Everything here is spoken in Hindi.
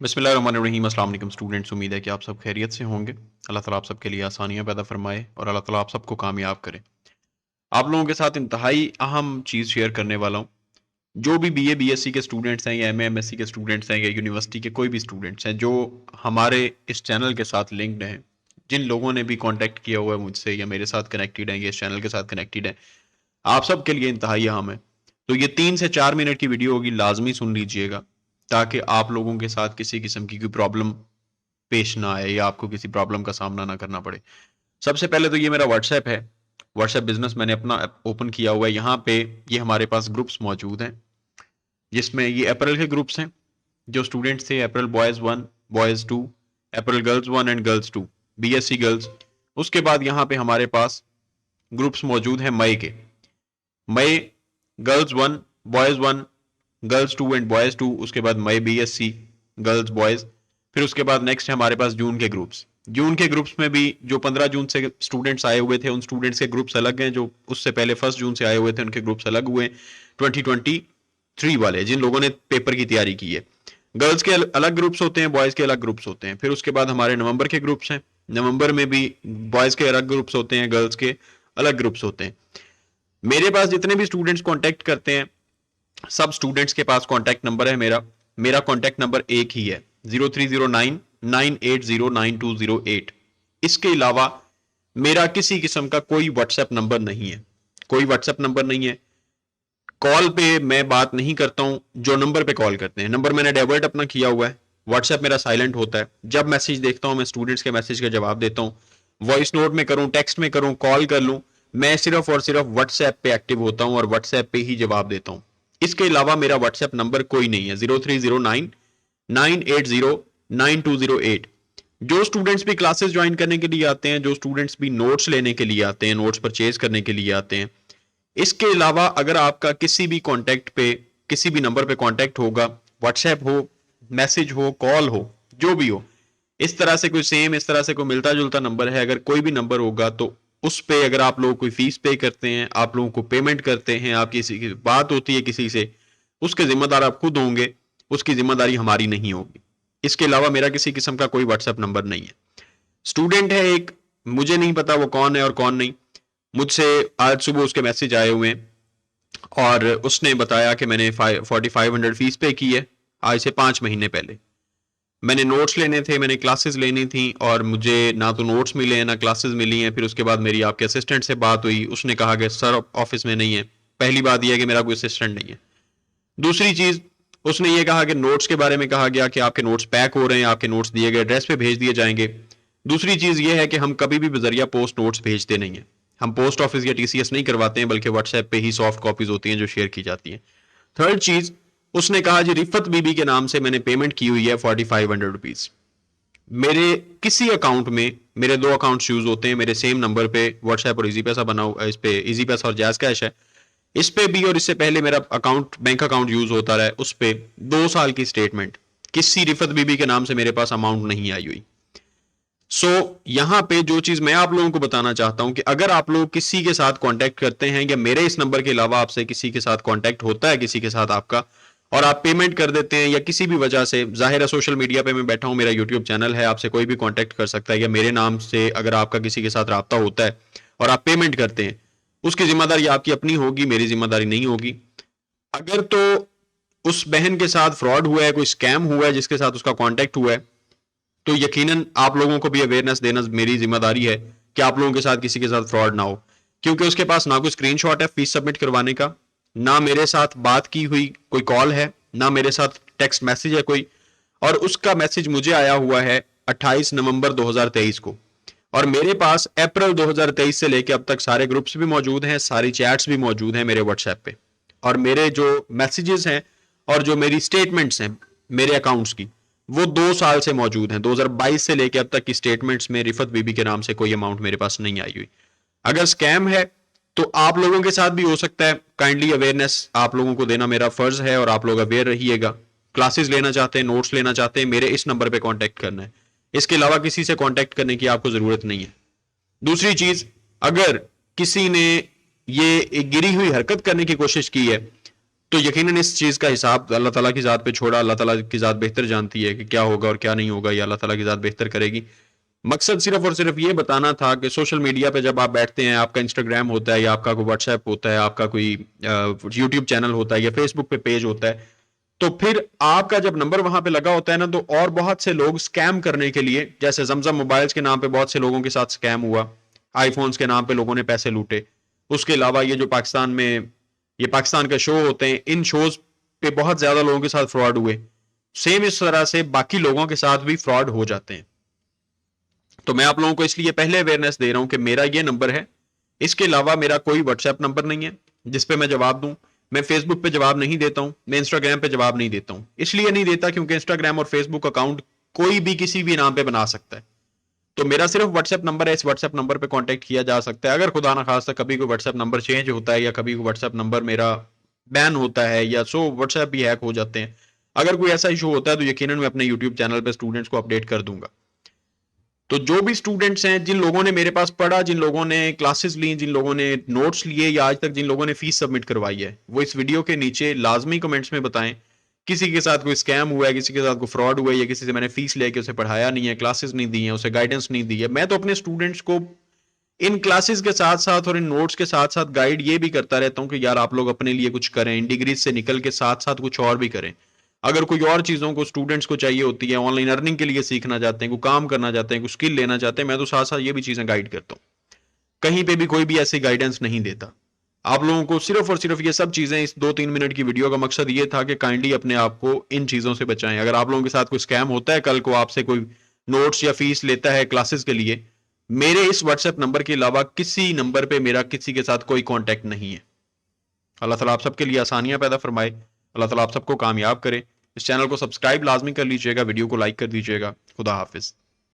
बिस्मिल्लाहिर्रहमानिर्रहीम। अस्सलाम वालेकुम स्टूडेंट्स, उम्मीद है कि आप सब खैरियत से होंगे। अल्लाह ताला आप सबके लिए आसानियां पैदा फरमाए और अल्लाह ताला आप सबको कामयाब करे। आप लोगों के साथ इंतहाई अहम चीज़ शेयर करने वाला हूँ। जो भी बीए बीएससी के स्टूडेंट्स हैं या एमए एमएससी के स्टूडेंट्स हैं या यूनिवर्सिटी के कोई भी स्टूडेंट्स हैं जो हमारे इस चैनल के साथ लिंक्ड हैं, जिन लोगों ने भी कांटेक्ट किया हुआ है मुझसे या मेरे साथ कनेक्टेड हैं या इस चैनल के साथ कनेक्टेड हैं, आप सब के लिए इंतहाई अहम है। तो ये 3 से 4 मिनट की वीडियो होगी, लाजमी सुन लीजिएगा ताकि आप लोगों के साथ किसी किस्म की कोई प्रॉब्लम पेश ना आए या आपको किसी प्रॉब्लम का सामना ना करना पड़े। सबसे पहले तो ये मेरा व्हाट्सएप है। व्हाट्सएप बिजनेस मैंने अपना ओपन किया हुआ है। यहाँ पे ये हमारे पास ग्रुप्स मौजूद हैं, जिसमें ये अप्रैल के ग्रुप्स हैं जो स्टूडेंट्स थे। April boys 1, boys 2, April girls 1 and girls 2, BSc girls. उसके बाद यहाँ पे हमारे पास ग्रुप्स मौजूद हैं मई के। May girls 1, boys 1, girls 2 and boys 2। उसके बाद मई बीएससी गर्ल्स बॉयज़। फिर उसके बाद नेक्स्ट है हमारे पास जून के ग्रुप्स। जून के ग्रुप्स में भी जो 15 जून से स्टूडेंट्स आए हुए थे उन स्टूडेंट्स के ग्रुप्स अलग हैं, जो उससे पहले 1 जून से आए हुए थे उनके ग्रुप्स अलग हुए। 2023 वाले जिन लोगों ने पेपर की तैयारी की है, गर्ल्स के अलग ग्रुप्स होते हैं, बॉयज़ के अलग ग्रुप्स होते हैं। फिर उसके बाद हमारे नवंबर के ग्रुप्स हैं। नवंबर में भी बॉयज़ के अलग ग्रुप्स होते हैं, गर्ल्स के अलग ग्रुप्स होते हैं। मेरे पास जितने भी स्टूडेंट्स कांटेक्ट करते हैं, सब स्टूडेंट्स के पास कांटेक्ट नंबर है मेरा। मेरा कांटेक्ट नंबर एक ही है, 030998099208। इसके अलावा मेरा किसी किस्म का कोई व्हाट्सएप नंबर नहीं है। कोई व्हाट्सएप नंबर नहीं है। कॉल पे मैं बात नहीं करता हूं। जो नंबर पे कॉल करते हैं, नंबर मैंने डाइवर्ट अपना किया हुआ है। व्हाट्सएप मेरा साइलेंट होता है। जब मैसेज देखता हूं मैं स्टूडेंट्स के मैसेज का जवाब देता हूं। वॉइस नोट में करूं, टेक्स्ट में करूं, कॉल कर लूं, मैं सिर्फ और सिर्फ व्हाट्सएप पे एक्टिव होता हूं और व्हाट्सएप पे ही जवाब देता हूं। इसके अलावा मेरा व्हाट्सएप नंबर कोई नहीं है। 030998099208। जो स्टूडेंट्स भी क्लासेस ज्वाइन करने के लिए आते हैं, जो स्टूडेंट्स भी नोट्स लेने के लिए आते हैं, नोट्स परचेज करने के लिए आते हैं, इसके अलावा अगर आपका किसी भी कांटेक्ट पे, किसी भी नंबर पे कांटेक्ट होगा, व्हाट्सएप हो, मैसेज हो, कॉल हो, जो भी हो, इस तरह से कोई सेम, इस तरह से कोई मिलता जुलता नंबर है, अगर कोई भी नंबर होगा तो उस पे अगर आप लोग कोई फीस पे करते हैं, आप लोगों को पेमेंट करते हैं, आप किसी की बात होती है किसी से, उसके जिम्मेदार आप खुद होंगे, उसकी जिम्मेदारी हमारी नहीं होगी। इसके अलावा मेरा किसी किस्म का कोई व्हाट्सएप नंबर नहीं है। स्टूडेंट है एक, मुझे नहीं पता वो कौन है और कौन नहीं। मुझसे आज सुबह उसके मैसेज आए हुए हैं और उसने बताया कि मैंने 4500 फीस पे की है आज से 5 महीने पहले। मैंने नोट्स लेने थे, मैंने क्लासेस लेनी थी और मुझे ना तो नोट्स मिले हैं ना क्लासेस मिली हैं। फिर उसके बाद मेरी आपके असिस्टेंट से बात हुई, उसने कहा कि सर ऑफिस में नहीं है। पहली बात यह है कि मेरा कोई असिस्टेंट नहीं है। दूसरी चीज, उसने ये कहा कि नोट्स के बारे में कहा गया कि आपके नोट्स पैक हो रहे हैं, आपके नोट्स दिए गए एड्रेस पे भेज दिए जाएंगे। दूसरी चीज ये है कि हम कभी भी बजरिया पोस्ट नोट्स भेजते नहीं है। हम पोस्ट ऑफिस या टीसीएस नहीं करवाते हैं, बल्कि व्हाट्सएप पे ही सॉफ्ट कॉपीज होती हैं जो शेयर की जाती हैं। थर्ड चीज, उसने कहा जी रिफत बीबी के नाम से मैंने पेमेंट की हुई है 4500 रुपीज। मेरे किसी अकाउंट में, मेरे 2 अकाउंट्स यूज होते हैं, मेरे सेम नंबर पे व्हाट्सएप और इजी पैसा बना हुआ, इस पे इजी पैसा और जैज कैश है, इस पे भी, और इससे पहले मेरा अकाउंट, बैंक अकाउंट यूज होता रहा है, उस पे 2 साल की स्टेटमेंट किसी रिफत बीबी के नाम से मेरे पास अमाउंट नहीं आई हुई। यहां पे जो चीज मैं आप लोगों को बताना चाहता हूं कि अगर आप लोग किसी के साथ कांटेक्ट करते हैं या मेरे इस नंबर के अलावा आपसे किसी के साथ कांटेक्ट होता है किसी के साथ आपका, और आप पेमेंट कर देते हैं या किसी भी वजह से, जाहिर है सोशल मीडिया पे मैं बैठा हूं, मेरा यूट्यूब चैनल है, आपसे कोई भी कांटेक्ट कर सकता है, या मेरे नाम से अगर आपका किसी के साथ रब्ता होता है और आप पेमेंट करते हैं, उसकी जिम्मेदारी आपकी अपनी होगी, मेरी जिम्मेदारी नहीं होगी। अगर तो उस बहन के साथ फ्रॉड हुआ है, कोई स्कैम हुआ है जिसके साथ उसका कांटेक्ट हुआ है, तो यकीनन आप लोगों को भी अवेयरनेस देना मेरी जिम्मेदारी है कि आप लोगों के साथ किसी के साथ फ्रॉड ना हो। क्योंकि उसके पास ना कोई स्क्रीनशॉट है फीस सबमिट करवाने का, ना मेरे साथ बात की हुई कोई कॉल है, ना मेरे साथ टेक्स्ट मैसेज है कोई, और उसका मैसेज मुझे आया हुआ है 28 नवंबर 2023 को। और मेरे पास अप्रैल 2023 से लेकर अब तक सारे ग्रुप्स भी मौजूद हैं, सारी चैट्स भी मौजूद हैं मेरे व्हाट्सएप पे, और मेरे जो मैसेजेस हैं और जो मेरी स्टेटमेंट्स हैं मेरे अकाउंट्स की, वो 2 साल से मौजूद हैं। 2022 से लेकर अब तक की स्टेटमेंट्स में रिफत बीबी के नाम से कोई अमाउंट मेरे पास नहीं आई हुई। अगर स्कैम है तो आप लोगों के साथ भी हो सकता है। काइंडली अवेयरनेस आप लोगों को देना मेरा फर्ज है और आप लोग अवेयर रहिएगा। क्लासेस लेना चाहते हैं, नोट्स लेना चाहते हैं, मेरे इस नंबर पे कांटेक्ट करना है। इसके अलावा किसी से कांटेक्ट करने की आपको जरूरत नहीं है। दूसरी चीज, अगर किसी ने ये एक गिरी हुई हरकत करने की कोशिश की है तो यकीनन इस चीज़ का हिसाब अल्लाह ताला की ज़ात पे छोड़ा, अल्लाह ताला की ज़ात बेहतर जानती है कि क्या होगा और क्या नहीं होगा, ये अल्लाह ताला की ज़ात बेहतर करेगी। मकसद सिर्फ और सिर्फ ये बताना था कि सोशल मीडिया पे जब आप बैठते हैं, आपका इंस्टाग्राम होता है या आपका कोई व्हाट्सएप होता है, आपका कोई यूट्यूब चैनल होता है या फेसबुक पे पेज होता है, तो फिर आपका जब नंबर वहां पे लगा होता है ना, तो और बहुत से लोग स्कैम करने के लिए, जैसे जमजम मोबाइल्स के नाम पे बहुत से लोगों के साथ स्कैम हुआ, आईफोन्स के नाम पे लोगों ने पैसे लूटे। उसके अलावा ये जो पाकिस्तान में ये पाकिस्तान के शो होते हैं, इन शोज पे बहुत ज्यादा लोगों के साथ फ्रॉड हुए। सेम इस तरह से बाकी लोगों के साथ भी फ्रॉड हो जाते हैं। तो मैं आप लोगों को इसलिए पहले अवेयरनेस दे रहा हूं कि मेरा ये नंबर है, इसके अलावा मेरा कोई व्हाट्सएप नंबर नहीं है जिसपे मैं जवाब दूं। मैं फेसबुक पे जवाब नहीं देता हूं, मैं इंस्टाग्राम पे जवाब नहीं देता हूं। इसलिए नहीं देता क्योंकि इंस्टाग्राम और फेसबुक अकाउंट कोई भी किसी भी नाम पे बना सकता है। तो मेरा सिर्फ व्हाट्सएप नंबर है, इस व्हाट्सएप नंबर पे कांटेक्ट किया जा सकता है। अगर खुदा ना खास्ता कभी कोई व्हाट्सएप नंबर चेंज होता है या कभी कोई व्हाट्सएप नंबर मेरा बैन होता है या व्हाट्सएप भी हैक हो जाते हैं, अगर कोई ऐसा इशू होता है तो यकीनन मैं अपने यूट्यूब चैनल पे स्टूडेंट्स को अपडेट कर दूंगा। तो जो भी स्टूडेंट्स हैं, जिन लोगों ने मेरे पास पढ़ा, जिन लोगों ने क्लासेस ली, जिन लोगों ने नोट्स लिए या आज तक जिन लोगों ने फीस सबमिट करवाई है, वो इस वीडियो के नीचे लाजमी कमेंट्स में बताएं किसी के साथ कोई स्कैम हुआ है, किसी के साथ कोई फ्रॉड हुआ है या किसी से मैंने फीस लेके उसे पढ़ाया नहीं है, क्लासेस नहीं दी हैं, उसे गाइडेंस नहीं दी है। मैं तो अपने स्टूडेंट्स को इन क्लासेस के साथ साथ और इन नोट्स के साथ साथ गाइड ये भी करता रहता हूँ कि यार आप लोग अपने लिए कुछ करें, इन डिग्रीज से निकल के साथ साथ कुछ और भी करें। अगर कोई और चीज़ों को स्टूडेंट्स को चाहिए होती है, ऑनलाइन अर्निंग के लिए सीखना चाहते हैं, कोई काम करना चाहते हैं, कोई स्किल लेना चाहते हैं, मैं तो साथ साथ ये भी चीज़ें गाइड करता हूँ। कहीं पे भी कोई भी ऐसी गाइडेंस नहीं देता। आप लोगों को सिर्फ और सिर्फ ये सब चीज़ें इस 2-3 मिनट की वीडियो का मकसद ये था कि काइंडली अपने आप को इन चीज़ों से बचाएं। अगर आप लोगों के साथ कोई स्कैम होता है, कल को आपसे कोई नोट्स या फीस लेता है क्लासेस के लिए, मेरे इस व्हाट्सएप नंबर के अलावा किसी नंबर पे मेरा किसी के साथ कोई कांटेक्ट नहीं है। अल्लाह ताला आप सबके लिए आसानियां पैदा फरमाए, अल्लाह ताला आप सबको कामयाब करे। इस चैनल को सब्सक्राइब लाजमी कर लीजिएगा, वीडियो को लाइक कर दीजिएगा। खुदा हाफिज।